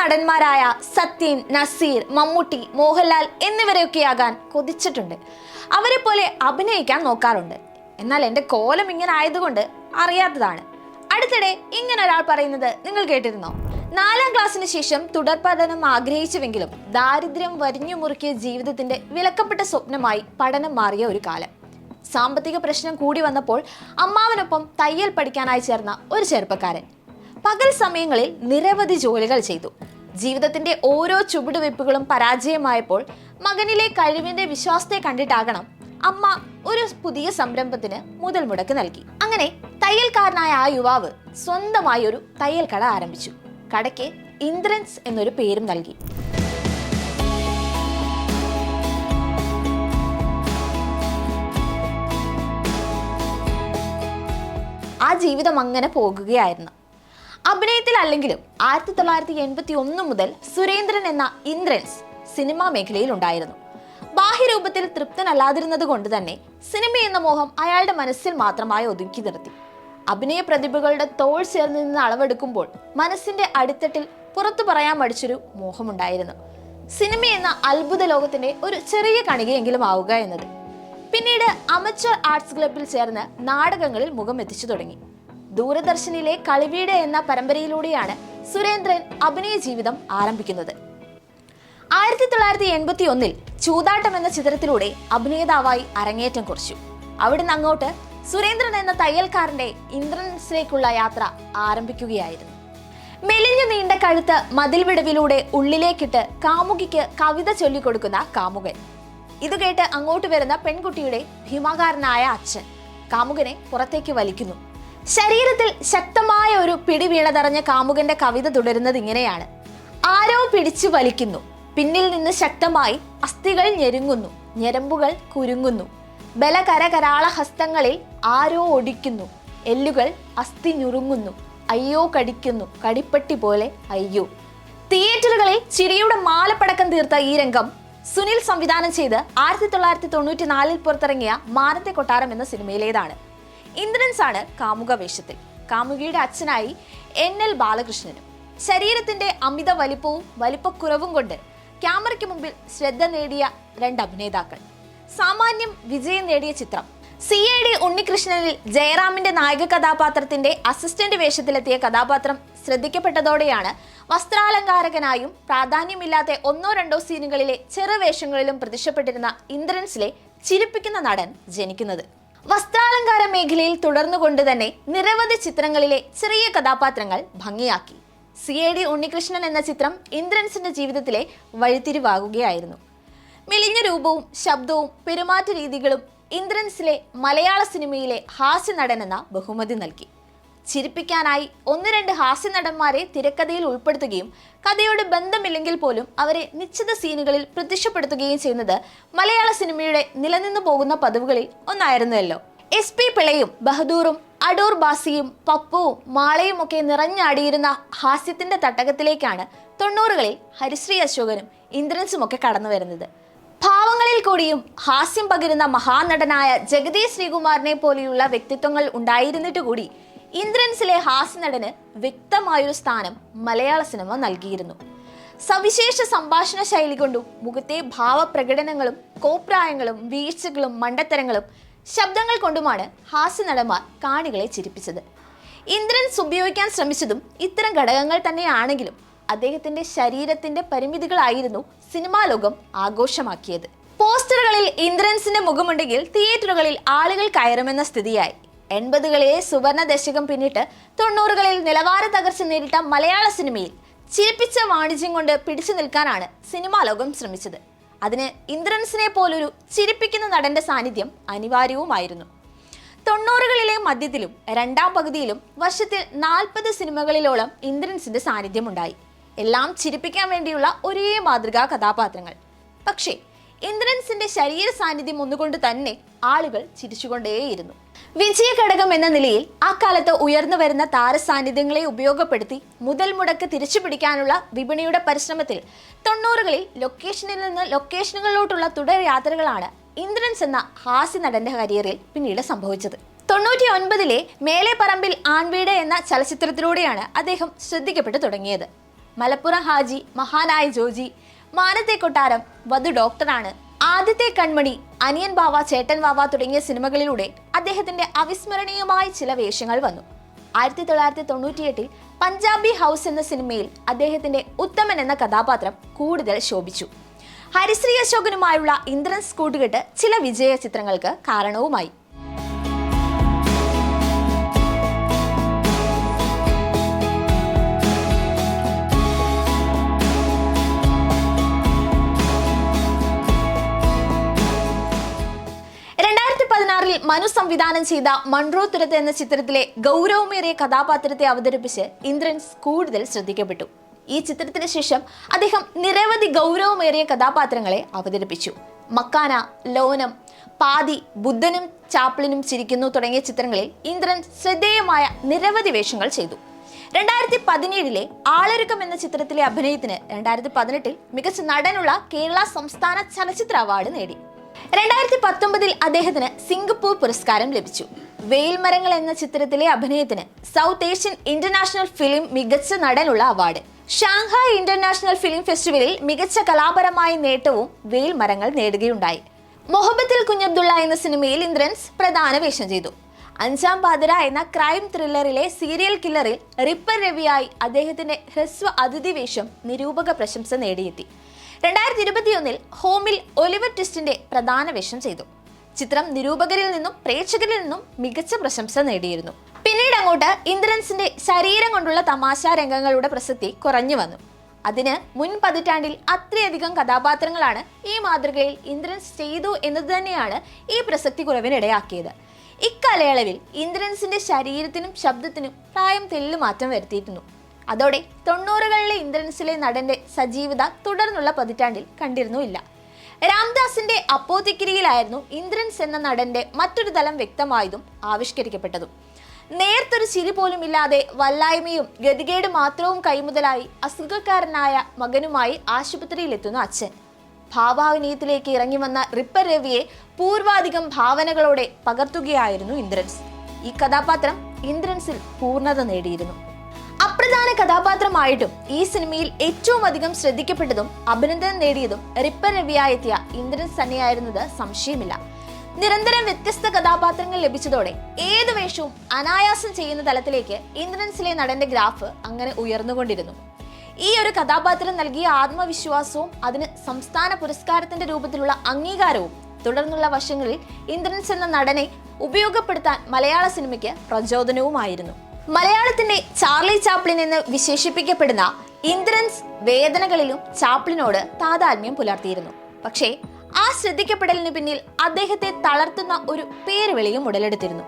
നടന്മാരായ സത്യൻ, നസീർ, മമ്മൂട്ടി, മോഹൻലാൽ എന്നിവരെയൊക്കെയാകാൻ കൊതിച്ചിട്ടുണ്ട്. അവരെ പോലെ അഭിനയിക്കാൻ നോക്കാറുണ്ട്. എന്നാൽ എൻ്റെ കോലം ഇങ്ങനെ ആയതുകൊണ്ട് അറിയാത്തതാണ്. അടുത്തിടെ ഇങ്ങനെ ഒരാൾ പറയുന്നത് നിങ്ങൾ കേട്ടിരുന്നോ? 4ാം ക്ലാസ്സിന് ശേഷം തുടർ പഠനം ആഗ്രഹിച്ചുവെങ്കിലും ദാരിദ്ര്യം വരിഞ്ഞു മുറുക്കിയ ജീവിതത്തിന്റെ വിലക്കപ്പെട്ട സ്വപ്നമായി പഠനം മാറിയ ഒരു കാലം. സാമ്പത്തിക പ്രശ്നം കൂടി വന്നപ്പോൾ അമ്മാവനൊപ്പം തയ്യൽ പഠിക്കാനായി ചേർന്ന ഒരു ചെറുപ്പക്കാരൻ പകൽ സമയങ്ങളിൽ നിരവധി ജോലികൾ ചെയ്തു. ജീവിതത്തിന്റെ ഓരോ ചുവടുവെപ്പുകളും പരാജയമായപ്പോൾ മകനിലെ കഴിവിന്റെ വിശ്വാസത്തെ കണ്ടിട്ടാകണം അമ്മ ഒരു പുതിയ സംരംഭത്തിന് മുതൽ മുടക്ക് നൽകി. അങ്ങനെ തയ്യൽക്കാരനായ ആ യുവാവ് സ്വന്തമായി ഒരു തയ്യൽ കട ആരംഭിച്ചു. കടയ്ക്ക് ഇന്ദ്രൻസ് എന്നൊരു പേരും നൽകി. ആ ജീവിതം അങ്ങനെ പോകുകയായിരുന്നു. അഭിനയത്തിൽ അല്ലെങ്കിലും 1981 മുതൽ സുരേന്ദ്രൻ എന്ന ഇന്ദ്രൻസ് സിനിമാ മേഖലയിൽ ഉണ്ടായിരുന്നു. ബാഹ്യരൂപത്തിൽ തൃപ്തനല്ലാതിരുന്നത് കൊണ്ട് തന്നെ സിനിമ എന്ന മോഹം അയാളുടെ മനസ്സിൽ മാത്രമായി ഒതുക്കി നിർത്തി. അഭിനയ പ്രതിഭകളുടെ തോൾ ചേർന്ന് നിന്ന് അളവെടുക്കുമ്പോൾ മനസ്സിന്റെ അടിത്തട്ടിൽ പുറത്തു പറയാൻ മടിച്ചൊരു മോഹമുണ്ടായിരുന്നു. സിനിമ എന്ന അത്ഭുത ലോകത്തിന്റെ ഒരു ചെറിയ കണികയെങ്കിലും ആവുക എന്നത്. പിന്നീട് അമച്വർ ആർട്സ് ക്ലബിൽ ചേർന്ന് നാടകങ്ങളിൽ മുഖം എത്തിച്ചു തുടങ്ങി. ദൂരദർശനിലെ കളിവീട് എന്ന പരമ്പരയിലൂടെയാണ് സുരേന്ദ്രൻ അഭിനയ ജീവിതം ആരംഭിക്കുന്നത്. 1981 ചൂതാട്ടം എന്ന ചിത്രത്തിലൂടെ അഭിനേതാവായി അരങ്ങേറ്റം കുറിച്ചു. അവിടുന്ന് അങ്ങോട്ട് സുരേന്ദ്രൻ എന്ന തയ്യൽക്കാരന്റെ ഇന്ദ്രൻസിലേക്കുള്ള യാത്ര ആരംഭിക്കുകയായിരുന്നു. മെലിഞ്ഞു നീണ്ട കഴുത്ത് മതിൽ വിടവിലൂടെ ഉള്ളിലേക്കിട്ട് കാമുകിക്ക് കവിത ചൊല്ലിക്കൊടുക്കുന്ന കാമുകൻ. ഇത് കേട്ട് അങ്ങോട്ട് വരുന്ന പെൺകുട്ടിയുടെ ഭീമാകാരനായ അച്ഛൻ കാമുകനെ പുറത്തേക്ക് വലിക്കുന്നു. ശരീരത്തിൽ ശക്തമായ ഒരു പിടി വീണതറിഞ്ഞ കാമുകന്റെ കവിത തുടരുന്നത് ഇങ്ങനെയാണ്: ആരോ പിടിച്ചു വലിക്കുന്നു, പിന്നിൽ നിന്ന് ശക്തമായി അസ്ഥികൾ ഞെരുങ്ങുന്നു, ഞരമ്പുകൾ കുരുങ്ങുന്നു, ബലകരകരാള ഹസ്തങ്ങളിൽ ആരോ ഒടിക്കുന്നു, എല്ലുകൾ അസ്ഥി ഞുറുങ്ങുന്നു, അയ്യോ കടിക്കുന്നു, കടിപ്പട്ടി പോലെ അയ്യോ. തിയേറ്ററുകളിൽ ചിരിയുടെ മാലപ്പടക്കം തീർത്ത ഈ രംഗം സുനിൽ സംവിധാനം ചെയ്ത് 1994 പുറത്തിറങ്ങിയ മാനത്തെ കൊട്ടാരം എന്ന സിനിമയിലേതാണ്. ഇന്ദ്രൻസ് ആണ് കാമുക വേഷത്തിൽ. കാമുകിയുടെ അച്ഛനായി NL ബാലകൃഷ്ണനും. ശരീരത്തിന്റെ അമിത വലിപ്പവും വലിപ്പക്കുറവും കൊണ്ട് ക്യാമറയ്ക്ക് മുമ്പിൽ ശ്രദ്ധ നേടിയ 2 അഭിനേതാക്കൾ. സാമാന്യം വിജയം നേടിയ ചിത്രം. CID ഉണ്ണികൃഷ്ണനിൽ ജയറാമിന്റെ നായക കഥാപാത്രത്തിന്റെ അസിസ്റ്റന്റ് വേഷത്തിലെത്തിയ കഥാപാത്രം ശ്രദ്ധിക്കപ്പെട്ടതോടെയാണ് വസ്ത്രാലങ്കാരകനായും പ്രാധാന്യമില്ലാത്ത 1-2 സീനുകളിലെ ചെറുവേഷങ്ങളിലും പ്രത്യക്ഷപ്പെട്ടിരുന്ന ഇന്ദ്രൻസിലെ ചിരിപ്പിക്കുന്ന നടൻ ജനിക്കുന്നത്. വസ്ത്രാലങ്കാര മേഖലയിൽ തുടർന്നുകൊണ്ട് തന്നെ നിരവധി ചിത്രങ്ങളിലെ ചെറിയ കഥാപാത്രങ്ങൾ ഭംഗിയാക്കി. CID ഉണ്ണികൃഷ്ണൻ എന്ന ചിത്രം ഇന്ദ്രൻസിന്റെ ജീവിതത്തിലെ വഴിത്തിരിവാകുകയായിരുന്നു. മെലിഞ്ഞ രൂപവും ശബ്ദവും പെരുമാറ്റ രീതികളും ഇന്ദ്രൻസിലെ മലയാള സിനിമയിലെ ഹാസ്യ നടൻ എന്ന ബഹുമതി നൽകി. ചിരിപ്പിക്കാനായി 1-2 ഹാസ്യ നടന്മാരെ തിരക്കഥയിൽ ഉൾപ്പെടുത്തുകയും കഥയോട് ബന്ധമില്ലെങ്കിൽ പോലും അവരെ നിശ്ചിത സീനുകളിൽ പ്രത്യക്ഷപ്പെടുത്തുകയും ചെയ്യുന്നത് മലയാള സിനിമയുടെ നിലനിന്നു പോകുന്ന പതിവുകളിൽ ഒന്നായിരുന്നല്ലോ. SP പിള്ളയും ബഹദൂറും അടൂർ ബാസിയും പപ്പുവും മാളയും ഒക്കെ നിറഞ്ഞാടിയിരുന്ന ഹാസ്യത്തിന്റെ തട്ടകത്തിലേക്കാണ് 90കളിൽ ഹരിശ്രീ അശോകനും ഇന്ദ്രൻസും ഒക്കെ കടന്നു വരുന്നത്. ഭാവങ്ങളിൽ കൂടിയും ഹാസ്യം പകരുന്ന മഹാനടനായ ജഗതി ശ്രീകുമാറിനെ പോലെയുള്ള വ്യക്തിത്വങ്ങൾ ഉണ്ടായിരുന്നിട്ട് കൂടി ഇന്ദ്രൻസിലെ ഹാസ്യനടന് വ്യക്തമായൊരു സ്ഥാനം മലയാള സിനിമ നൽകിയിരുന്നു. സവിശേഷ സംഭാഷണ ശൈലി കൊണ്ടും മുഖത്തെ ഭാവപ്രകടനങ്ങളും കോപ്രായങ്ങളും വീഴ്ചകളും മണ്ടത്തരങ്ങളും ശബ്ദങ്ങൾ കൊണ്ടുമാണ് ഹാസ്യനടന്മാർ കാണികളെ ചിരിപ്പിച്ചത്. ഇന്ദ്രൻസ് ഉപയോഗിക്കാൻ ശ്രമിച്ചതും ഇത്തരം ഘടകങ്ങൾ തന്നെയാണെങ്കിലും അദ്ദേഹത്തിന്റെ ശരീരത്തിന്റെ പരിമിതികളായിരുന്നു സിനിമാ ലോകം ആഘോഷമാക്കിയത്. പോസ്റ്ററുകളിൽ ഇന്ദ്രൻസിന്റെ മുഖമുണ്ടെങ്കിൽ തിയേറ്ററുകളിൽ ആളുകൾ കയറുമെന്ന സ്ഥിതിയായി. 80കളിലെ സുവർണ ദശകം പിന്നിട്ട് 90കളിൽ നിലവാര തകർച്ച നേരിട്ട മലയാള സിനിമയിൽ ചിരിപ്പിച്ച വാണിജ്യം കൊണ്ട് പിടിച്ചു നിൽക്കാനാണ് സിനിമാ ലോകം ശ്രമിച്ചത്. അതിന് ഇന്ദ്രൻസിനെ പോലൊരു ചിരിപ്പിക്കുന്ന നടന്റെ സാന്നിധ്യം അനിവാര്യവുമായിരുന്നു. 90കളിലെ മധ്യത്തിലും 2ാം പകുതിയിലും വർഷത്തിൽ 40 സിനിമകളിലോളം ഇന്ദ്രൻസിന്റെ സാന്നിധ്യമുണ്ടായി. എല്ലാം ചിരിപ്പിക്കാൻ വേണ്ടിയുള്ള ഒരേ മാതൃകാ കഥാപാത്രങ്ങൾ. പക്ഷേ ഇന്ദ്രൻസിന്റെ ശരീര സാന്നിധ്യം ഒന്നുകൊണ്ട് തന്നെ ആളുകൾ ചിരിച്ചുകൊണ്ടേയിരുന്നു. വിജയഘടകം എന്ന നിലയിൽ ആ കാലത്ത് ഉയർന്നു വരുന്ന താരസാന്നിധ്യങ്ങളെ ഉപയോഗപ്പെടുത്തി മുതൽ മുടക്ക് തിരിച്ചു പിടിക്കാനുള്ള വിപണിയുടെ പരിശ്രമത്തിൽ 90കളിൽ ലൊക്കേഷനിൽ നിന്ന് ലൊക്കേഷനുകളിലോട്ടുള്ള തുടർ യാത്രകളാണ് ഇന്ദ്രൻസ് എന്ന ഹാസ്യ നടന്റെ കരിയറിൽ പിന്നീട് സംഭവിച്ചത്. 99ലെ മേലെ പറമ്പിൽ ആൺവീട് എന്ന ചലച്ചിത്രത്തിലൂടെയാണ് അദ്ദേഹം ശ്രദ്ധിക്കപ്പെട്ടു തുടങ്ങിയത്. മലപ്പുറം ഹാജി, മഹാനായ ജോജി, മാനത്തെ കൊട്ടാരം, വധു ഡോക്ടറാണ്, ആദ്യത്തെ കൺമണി, അനിയൻ ബാവ, ചേട്ടൻ ബാവ തുടങ്ങിയ സിനിമകളിലൂടെ അദ്ദേഹത്തിന്റെ അവിസ്മരണീയമായ ചില വേഷങ്ങൾ വന്നു. 1998 പഞ്ചാബി ഹൗസ് എന്ന സിനിമയിൽ അദ്ദേഹത്തിന്റെ ഉത്തമൻ എന്ന കഥാപാത്രം കൂടുതൽ ശോഭിച്ചു. ഹരിശ്രീ അശോകനുമായുള്ള ഇന്ദ്രൻസ് കൂട്ടുകെട്ട് ചില വിജയ ചിത്രങ്ങൾക്ക് കാരണവുമായി. മനു സംവിധാനം ചെയ്ത മൺറോ തുരത്ത് എന്ന ചിത്രത്തിലെ ഗൗരവമേറിയ കഥാപാത്രത്തെ അവതരിപ്പിച്ച് ഇന്ദ്രൻസ് കൂടുതൽ ശ്രദ്ധിക്കപ്പെട്ടു. ഈ ചിത്രത്തിന് ശേഷം അദ്ദേഹം നിരവധി ഗൗരവമേറിയ കഥാപാത്രങ്ങളെ അവതരിപ്പിച്ചു. മക്കാന, ലോനം, പാതി, ബുദ്ധനും ചാപ്ലിനും ചിരിക്കുന്നു തുടങ്ങിയ ചിത്രങ്ങളിൽ ഇന്ദ്രൻസ് ശ്രദ്ധേയമായ നിരവധി വേഷങ്ങൾ ചെയ്തു. 2017 ആളൊരുക്കം എന്ന ചിത്രത്തിലെ അഭിനയത്തിന് 2018 മികച്ച നടനുള്ള കേരള സംസ്ഥാന ചലച്ചിത്ര അവാർഡ് നേടി. 2019 അദ്ദേഹത്തിന് സിംഗപ്പൂർ പുരസ്കാരം ലഭിച്ചു. വെയിൽ മരങ്ങൾ എന്ന ചിത്രത്തിലെ അഭിനയത്തിന് സൗത്ത് ഏഷ്യൻ ഇന്റർനാഷണൽ ഫിലിം മികച്ച നടനുള്ള അവാർഡ്. ഷാങ്ഹായ് ഇന്റർനാഷണൽ ഫിലിം ഫെസ്റ്റിവലിൽ മികച്ച കലാപരമായ നേട്ടവും വെയിൽ മരങ്ങൾ നേടുകയുണ്ടായി. മൊഹബത്തിൽ കുഞ്ഞബ്ദുള്ള എന്ന സിനിമയിൽ ഇന്ദ്രൻസ് പ്രധാന വേഷം ചെയ്തു. അഞ്ചാം പാതിര എന്ന ക്രൈം ത്രില്ലറിലെ സീരിയൽ കില്ലറിൽ റിപ്പർ രവിയായി അദ്ദേഹത്തിന്റെ ഹ്രസ്വ അതിഥി വേഷം നിരൂപക പ്രശംസ നേടിയെത്തി. 2021 ഹോമിൽ ഒലിവർ ട്വിസ്റ്റിന്റെ പ്രധാന വേഷം ചെയ്തു. ചിത്രം നിരൂപകരിൽ നിന്നും പ്രേക്ഷകരിൽ നിന്നും മികച്ച പ്രശംസ നേടിയിരുന്നു. പിന്നീട് അങ്ങോട്ട് ഇന്ദ്രൻസിന്റെ ശരീരം കൊണ്ടുള്ള തമാശാ രംഗങ്ങളുടെ പ്രസക്തി കുറഞ്ഞു വന്നു. അതിന് മുൻ പതിറ്റാണ്ടിൽ അത്രയധികം കഥാപാത്രങ്ങളാണ് ഈ മാതൃകയിൽ ഇന്ദ്രൻസ് ചെയ്തു എന്നത് തന്നെയാണ് ഈ പ്രസക്തി കുറവിനിടയാക്കിയത്. ഇക്കാലയളവിൽ ഇന്ദ്രൻസിന്റെ ശരീരത്തിനും ശബ്ദത്തിനും പ്രായം തെല്ലുമാറ്റം വരുത്തിയിരുന്നു. അതോടെ 90കളിലെ ഇന്ദ്രൻസിലെ നടന്റെ സജീവത തുടർന്നുള്ള പതിറ്റാണ്ടിൽ കണ്ടിരുന്നുമില്ല. രാംദാസിന്റെ അപ്പോത്തിക്കിരിയിലായിരുന്നു ഇന്ദ്രൻസ് എന്ന നടന്റെ മറ്റൊരു തലം വ്യക്തമായതും ആവിഷ്കരിക്കപ്പെട്ടതും. നേർത്തൊരു ചിരി പോലും ഇല്ലാതെ വല്ലായ്മയും ഗതികേട് മാത്രവും കൈമുതലായി അസുഖക്കാരനായ മകനുമായി ആശുപത്രിയിലെത്തുന്ന അച്ഛൻ. ഭാവാഭിനയത്തിലേക്ക് ഇറങ്ങി വന്ന റിപ്പർ രവിയെ പൂർവാധികം ഭാവനകളോടെ പകർത്തുകയായിരുന്നു ഇന്ദ്രൻസ്. ഈ കഥാപാത്രം ഇന്ദ്രൻസിൽ പൂർണ്ണത നേടിയിരുന്നു. അപ്രധാന കഥാപാത്രമായിട്ടും ഈ സിനിമയിൽ ഏറ്റവും അധികം ശ്രദ്ധിക്കപ്പെട്ടതും അഭിനന്ദനം നേടിയതും റിപ്പർ രവിയായെത്തിയ ഇന്ദ്രൻസ് തന്നെയായിരുന്നത് സംശയമില്ല. നിരന്തരം വ്യത്യസ്ത കഥാപാത്രങ്ങൾ ലഭിച്ചതോടെ ഏത് വേഷവും അനായാസം ചെയ്യുന്ന തലത്തിലേക്ക് ഇന്ദ്രൻസിലെ നടന്റെ ഗ്രാഫ് അങ്ങനെ ഉയർന്നുകൊണ്ടിരുന്നു. ഈ ഒരു കഥാപാത്രം നൽകിയ ആത്മവിശ്വാസവും അതിന് സംസ്ഥാന പുരസ്കാരത്തിന്റെ രൂപത്തിലുള്ള അംഗീകാരവും തുടർന്നുള്ള വർഷങ്ങളിൽ ഇന്ദ്രൻസ് എന്ന നടനെ ഉപയോഗപ്പെടുത്താൻ മലയാള സിനിമയ്ക്ക് പ്രചോദനവുമായിരുന്നു. മലയാളത്തിന്റെ ചാർലി ചാപ്ലിൻ എന്ന് വിശേഷിപ്പിക്കപ്പെടുന്ന ഇന്ദ്രൻസ് വേദനകളിലും ചാപ്ലിനോട് താതാത്മ്യം പുലർത്തിയിരുന്നു. പക്ഷേ ആ ശ്രദ്ധിക്കപ്പെടലിന് പിന്നിൽ അദ്ദേഹത്തെ തളർത്തുന്ന ഒരു പേരുവിളിയും ഉടലെടുത്തിരുന്നു.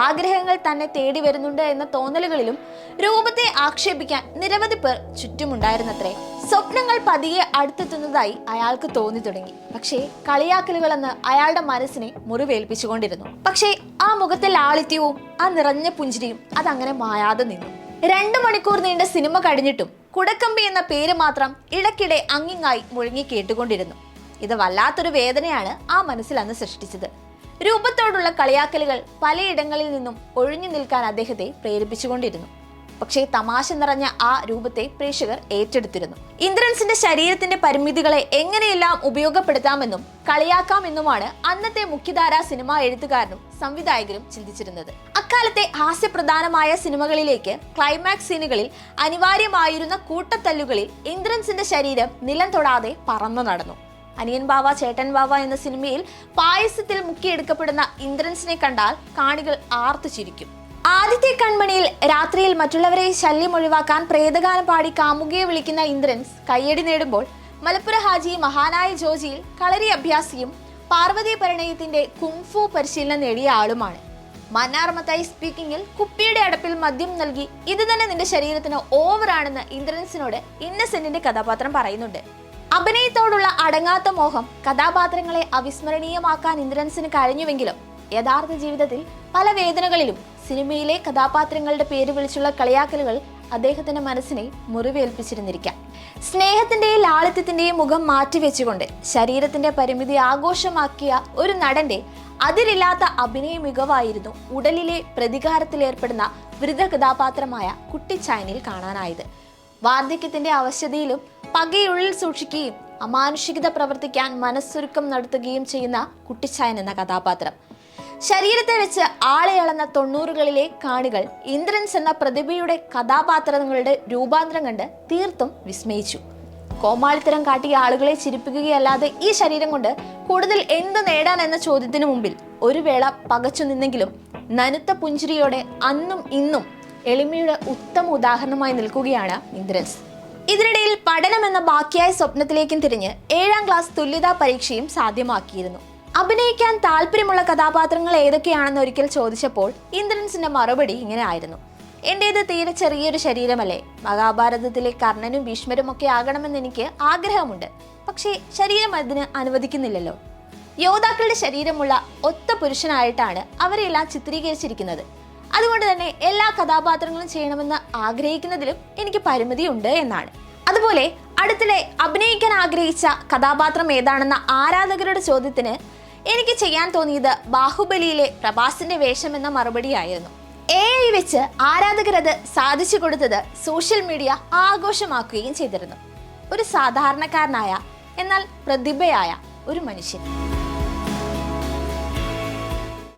ആഗ്രഹങ്ങൾ തന്നെ തേടി വരുന്നുണ്ട് എന്ന തോന്നലുകളിലും രൂപത്തെ ആക്ഷേപിക്കാൻ നിരവധി പേർ ചുറ്റുമുണ്ടായിരുന്നത്രേ. സ്വപ്നങ്ങൾ പതിയെ അടുത്തെത്തുന്നതായി അയാൾക്ക് തോന്നി തുടങ്ങി. പക്ഷേ കളിയാക്കലുകളെന്ന് അയാളുടെ മനസ്സിനെ മുറിവേൽപ്പിച്ചുകൊണ്ടിരുന്നു. പക്ഷേ ആ മുഖത്തെ ലാളിത്യവും ആ നിറഞ്ഞ പുഞ്ചിരിയും അതങ്ങനെ മായാതെ നിന്നു. 2 മണിക്കൂർ നീണ്ട സിനിമ കഴിഞ്ഞിട്ടും കുടക്കമ്പി എന്ന പേര് മാത്രം ഇടയ്ക്കിടെ അങ്ങിങ്ങായി മുഴങ്ങി കേട്ടുകൊണ്ടിരുന്നു. ഇത് വല്ലാത്തൊരു വേദനയാണ് ആ മനസ്സിൽ അന്ന് സൃഷ്ടിച്ചത്. രൂപത്തോടുള്ള കളിയാക്കലുകൾ പലയിടങ്ങളിൽ നിന്നും ഒഴിഞ്ഞു നിൽക്കാൻ അദ്ദേഹത്തെ പ്രേരിപ്പിച്ചുകൊണ്ടിരുന്നു. പക്ഷേ തമാശ നിറഞ്ഞ ആ രൂപത്തെ പ്രേക്ഷകർ ഏറ്റെടുത്തിരുന്നു. ഇന്ദ്രൻസിന്റെ ശരീരത്തിന്റെ പരിമിതികളെ എങ്ങനെയെല്ലാം ഉപയോഗപ്പെടുത്താമെന്നും കളിയാക്കാമെന്നുമാണ് അന്നത്തെ മുഖ്യധാരാ സിനിമാ എഴുത്തുകാരനും സംവിധായകരും ചിന്തിച്ചിരുന്നത്. അക്കാലത്തെ ഹാസ്യപ്രധാനമായ സിനിമകളിലേക്ക് ക്ലൈമാക്സ് സീനുകളിൽ അനിവാര്യമായിരുന്ന കൂട്ടത്തല്ലുകളിൽ ഇന്ദ്രൻസിന്റെ ശരീരം നിലം തൊടാതെ പറന്നു നടന്നു. അനിയൻ ബാവ, ചേട്ടൻ ബാവ എന്ന സിനിമയിൽ പായസത്തിൽ മുക്കിയെടുക്കപ്പെടുന്ന ഇന്ദ്രൻസിനെ കണ്ടാൽ കാണികൾ ആർത്തു ചിരിക്കും. ആദ്യത്തെ കൺമണിയിൽ രാത്രിയിൽ മറ്റുള്ളവരെ ശല്യം ഒഴിവാക്കാൻ പ്രേതഗാനം പാടി കാമുകിയെ വിളിക്കുന്ന ഇന്ദ്രൻസ് കയ്യടി നേടുമ്പോൾ മലപ്പുറം ഹാജി, മഹാനായ ജോജിയിൽ കളരി അഭ്യാസിയും പാർവതി പരിണയത്തിന്റെ കുങ്ഫു പരിശീലനം നേടിയ ആളുമാണ്. മന്നാർമത്തായി സ്പീക്കിങ്ങിൽ കുപ്പിയുടെ അടപ്പിൽ മദ്യം നൽകി ഇത് തന്നെ നിന്റെ ശരീരത്തിന് ഓവറാണെന്ന് ഇന്ദ്രൻസിനോട് ഇന്നസെന്റിന്റെ കഥാപാത്രം പറയുന്നുണ്ട്. അഭിനയത്തോടുള്ള അടങ്ങാത്ത മോഹം കഥാപാത്രങ്ങളെ അവിസ്മരണീയമാക്കാൻ ഇന്ദ്രൻസിന് കഴിഞ്ഞുവെങ്കിലും യഥാർത്ഥ ജീവിതത്തിൽ പല വേദനകളിലും സിനിമയിലെ കഥാപാത്രങ്ങളുടെ പേര് വിളിച്ചുള്ള കളിയാക്കലുകൾ അദ്ദേഹത്തിന്റെ മനസ്സിനെ മുറിവേൽപ്പിച്ചിരുന്നിരിക്കാം. സ്നേഹത്തിന്റെയും ലാളിത്യത്തിന്റെയും മുഖം മാറ്റിവെച്ചുകൊണ്ട് ശരീരത്തിന്റെ പരിമിതി ആഘോഷമാക്കിയ ഒരു നടന്റെ അതിരില്ലാത്ത അഭിനയ മികവായിരുന്നു ഉടലിലെ പ്രതികാരത്തിലേർപ്പെടുന്ന വൃദ്ധ കഥാപാത്രമായ കുട്ടിച്ചായനിൽ കാണാനായത്. വാർദ്ധക്യത്തിന്റെ അവശതയിലും പകയുള്ളിൽ സൂക്ഷിക്കുകയും അമാനുഷികത പ്രവർത്തിക്കാൻ മനസ്സൊരുക്കം നടത്തുകയും ചെയ്യുന്ന കുട്ടിച്ചായൻ എന്ന കഥാപാത്രം. ശരീരത്തെ വെച്ച് ആളെ അളന്ന 90കളിലെ കാണികൾ ഇന്ദ്രൻസ് എന്ന പ്രതിഭയുടെ കഥാപാത്രങ്ങളുടെ രൂപാന്തരം കണ്ട് തീർത്തും വിസ്മയിച്ചു. കോമാളിത്തരം കാട്ടിയ ആളുകളെ ചിരിപ്പിക്കുകയല്ലാതെ ഈ ശരീരം കൊണ്ട് കൂടുതൽ എന്ത് നേടാൻ എന്ന ചോദ്യത്തിനു മുമ്പിൽ ഒരു വേള പകച്ചു നിന്നെങ്കിലും നനുത്ത പുഞ്ചിരിയോടെ അന്നും ഇന്നും എളിമയുടെ ഉത്തമ ഉദാഹരണമായി നിൽക്കുകയാണ് ഇന്ദ്രൻസ്. ഇതിനിടയിൽ പഠനം എന്ന ബാക്കിയായ സ്വപ്നത്തിലേക്കും തിരിഞ്ഞ് 7ാം ക്ലാസ് തുല്യതാ പരീക്ഷയും സാധ്യമാക്കിയിരുന്നു. അഭിനയിക്കാൻ താല്പര്യമുള്ള കഥാപാത്രങ്ങൾ ഏതൊക്കെയാണെന്ന് ഒരിക്കൽ ചോദിച്ചപ്പോൾ ഇന്ദ്രൻസിന്റെ മറുപടി ഇങ്ങനെ ആയിരുന്നു: എന്റേത് തീരെ ചെറിയൊരു ശരീരമല്ലേ, മഹാഭാരതത്തിലെ കർണനും ഭീഷ്മരും ഒക്കെ ആകണമെന്ന് എനിക്ക് ആഗ്രഹമുണ്ട്, പക്ഷേ ശരീരം അതിന് അനുവദിക്കുന്നില്ലല്ലോ. യോദ്ധാക്കളുടെ ശരീരമുള്ള ഒത്ത പുരുഷനായിട്ടാണ് അവരെല്ലാം ചിത്രീകരിച്ചിരിക്കുന്നത്. അതുകൊണ്ട് തന്നെ എല്ലാ കഥാപാത്രങ്ങളും ചെയ്യണമെന്ന് ആഗ്രഹിക്കുന്നതിലും എനിക്ക് പരിമിതിയുണ്ട് എന്നാണ്. അതുപോലെ അടുത്തിടെ അഭിനയിക്കാൻ ആഗ്രഹിച്ച കഥാപാത്രം ഏതാണെന്ന ആരാധകരുടെ ചോദ്യത്തിന് എനിക്ക് ചെയ്യാൻ തോന്നിയത് ബാഹുബലിയിലെ പ്രഭാസിന്റെ വേഷം എന്ന മറുപടിയായിരുന്നു. AI വെച്ച് ആരാധകരത് സാധിച്ചു കൊടുത്തത് സോഷ്യൽ മീഡിയ ആഘോഷമാക്കുകയും ചെയ്തിരുന്നു. ഒരു സാധാരണക്കാരനായ എന്നാൽ പ്രതിഭയായ ഒരു മനുഷ്യൻ.